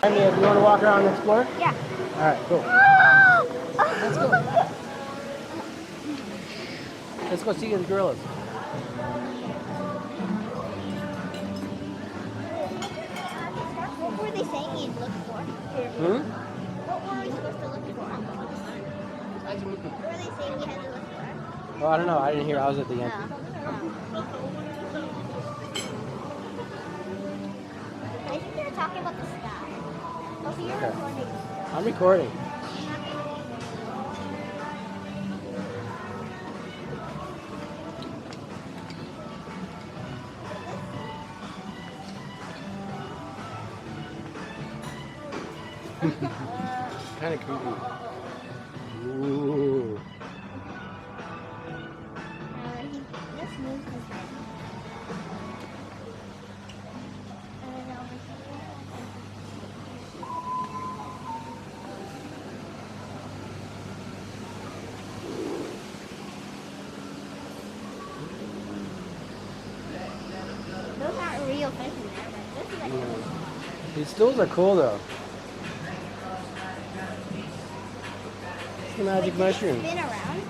Mia, do you want to walk around and explore? Yeah. All right, cool. Let's go. Let's go see the gorillas. What were they saying you'd look for? What were we supposed to look for? What were they saying we had to look for? Oh, I don't know. I didn't hear. I was at the end. Oh. I think they were talking about the sky. Oh, so you're recording. I'm recording. Kind of creepy. Ooh. Let's move his head. Those aren't real fish in there, but this is like These stools are cool though. It's the magic mushroom. spin around.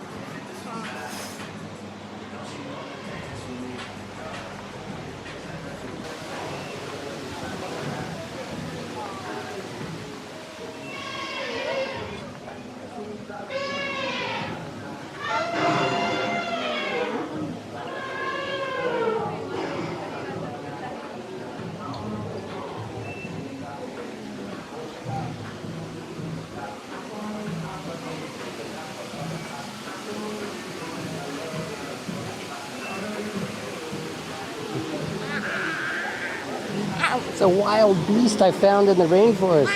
It's a wild beast I found in the rainforest.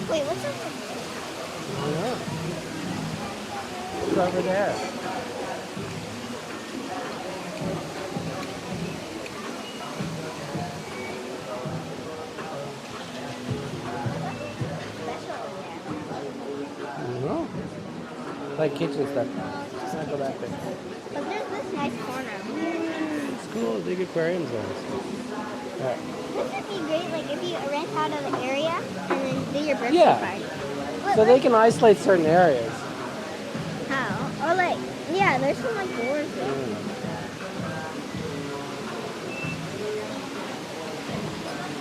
Wait, what's up? It's over there. Like kitchen stuff. Just not go back there. But there's this nice corner. It's cool. Big aquariums there. Alright. This would be great, like if you rent out of the area and then do your birthday Yeah. party. So they can isolate certain areas. How? Or like, yeah, there's some like doors there.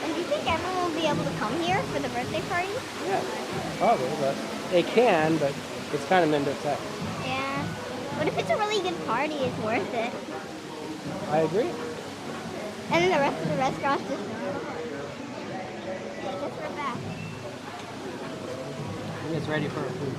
And do you think everyone will be able to come here for the birthday party? Yeah. Probably, but they can, but it's kind of meant to attack. Yeah. But if it's a really good party, it's worth it. I agree. And then the rest of the restaurants just for back. I think it's ready for our food.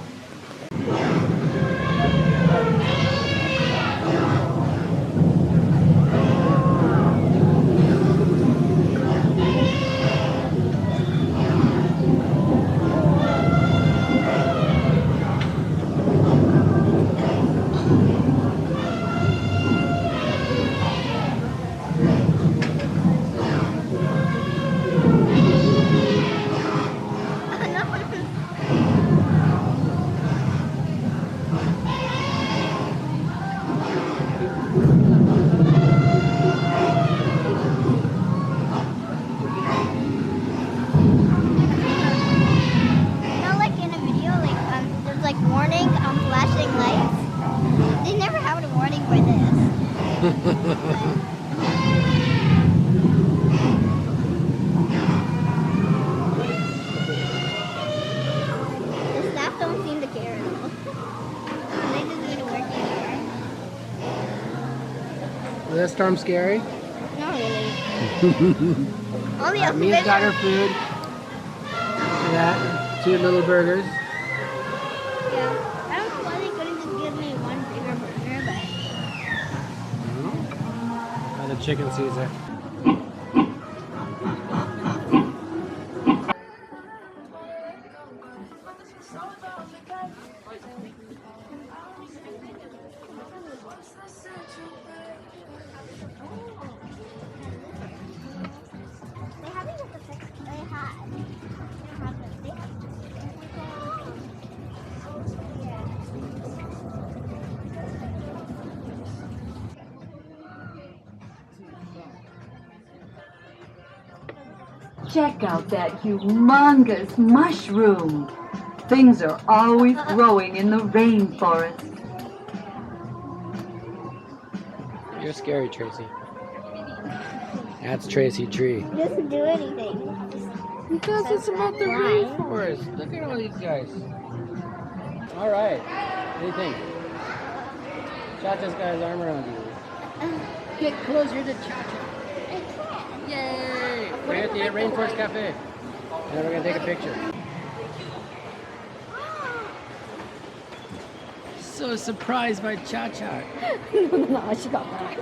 flashing lights. They never have a warning for this. The staff don't seem to care at all. They just need to work anywhere. Is that storm scary? Not really. All the Mia's got her food. That, 2 little burgers. Yeah. I don't know why they couldn't just give me one bigger burger, but... And the chicken Caesar. They haven't got the fix they had. They don't have the fix. Check out that humongous mushroom. Things are always growing in the rainforest. You're scary, Tracy. That's Tracy Tree. He doesn't do anything. Because it's about the Why? rainforest. Look at all these guys. All right. What do you think? Cha-Cha's got his arm around you. Get closer to Cha-Cha. I can't. Yay! We're at the Rainforest Cafe. And we're going to take a picture. So surprised by Cha-Cha. No, she got back.